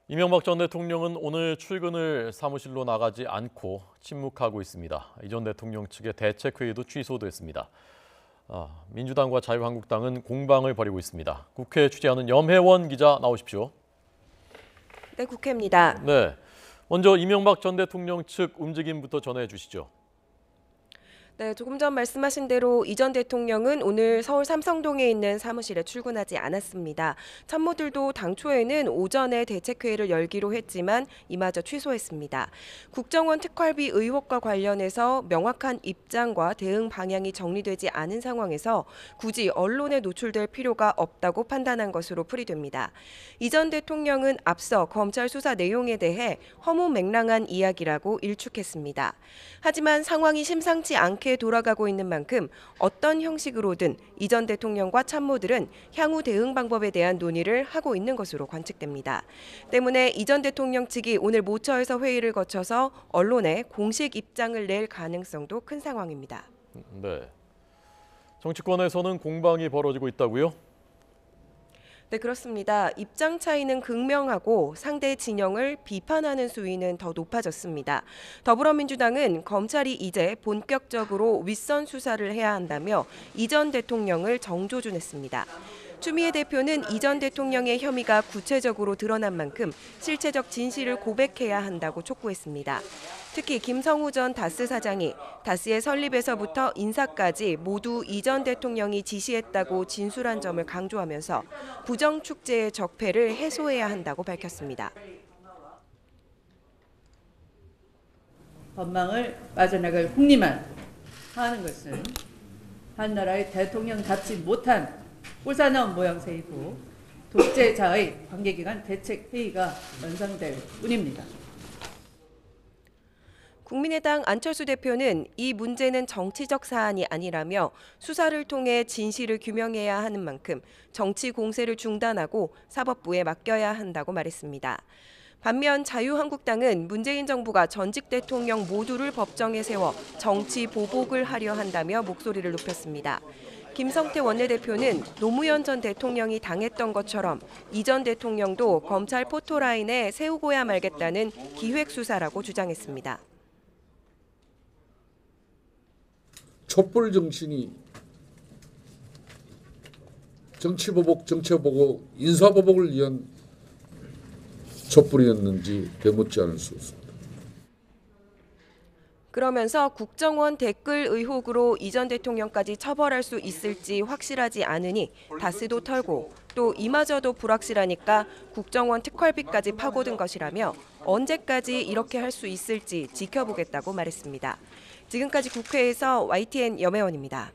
이명박 전 대통령은 오늘 출근을 사무실로 나가지 않고 침묵하고 있습니다. 이 전 대통령 측의 대책회의도 취소됐습니다. 민주당과 자유한국당은 공방을 벌이고 있습니다. 국회 취재하는 염혜원 기자 나오십시오. 네, 국회입니다. 네, 먼저 이명박 전 대통령 측 움직임부터 전해 주시죠. 네, 조금 전 말씀하신 대로 이 전 대통령은 오늘 서울 삼성동에 있는 사무실에 출근하지 않았습니다. 참모들도 당초에는 오전에 대책회의를 열기로 했지만 이마저 취소했습니다. 국정원 특활비 의혹과 관련해서 명확한 입장과 대응 방향이 정리되지 않은 상황에서 굳이 언론에 노출될 필요가 없다고 판단한 것으로 풀이됩니다. 이 전 대통령은 앞서 검찰 수사 내용에 대해 허무맹랑한 이야기라고 일축했습니다. 하지만 상황이 심상치 않게 돌아가고 있는 만큼 어떤 형식으로든 이 전 대통령과 참모들은 향후 대응 방법에 대한 논의를 하고 있는 것으로 관측됩니다. 때문에 이 전 대통령 측이 오늘 모처에서 회의를 거쳐서 언론에 공식 입장을 낼 가능성도 큰 상황입니다. 네, 정치권에서는 공방이 벌어지고 있다고요? 네, 그렇습니다. 입장 차이는 극명하고 상대 진영을 비판하는 수위는 더 높아졌습니다. 더불어민주당은 검찰이 이제 본격적으로 윗선 수사를 해야 한다며 이 전 대통령을 정조준했습니다. 추미애 대표는 이 전 대통령의 혐의가 구체적으로 드러난 만큼 실체적 진실을 고백해야 한다고 촉구했습니다. 특히 김성우 전 다스 사장이 다스의 설립에서부터 인사까지 모두 이 전 대통령이 지시했다고 진술한 점을 강조하면서 부정축제의 적폐를 해소해야 한다고 밝혔습니다. 법망을 빠져나갈 흥리만 하는 것은 한 나라의 대통령답지 못한 꼴사나운 모양새이고 독재자의 관계기관 대책회의가 연상될 뿐입니다. 국민의당 안철수 대표는 이 문제는 정치적 사안이 아니라며 수사를 통해 진실을 규명해야 하는 만큼 정치 공세를 중단하고 사법부에 맡겨야 한다고 말했습니다. 반면 자유한국당은 문재인 정부가 전직 대통령 모두를 법정에 세워 정치 보복을 하려 한다며 목소리를 높였습니다. 김성태 원내대표는 노무현 전 대통령이 당했던 것처럼 이 전 대통령도 검찰 포토라인에 세우고야 말겠다는 기획수사라고 주장했습니다. 촛불 정신이 정치보복, 정치보복, 인사보복을 위한 촛불이었는지 되묻지 않을 수 없습니다. 그러면서 국정원 댓글 의혹으로 이 전 대통령까지 처벌할 수 있을지 확실하지 않으니 다스도 털고 또 이마저도 불확실하니까 국정원 특활비까지 파고든 것이라며 언제까지 이렇게 할 수 있을지 지켜보겠다고 말했습니다. 지금까지 국회에서 YTN 염혜원입니다.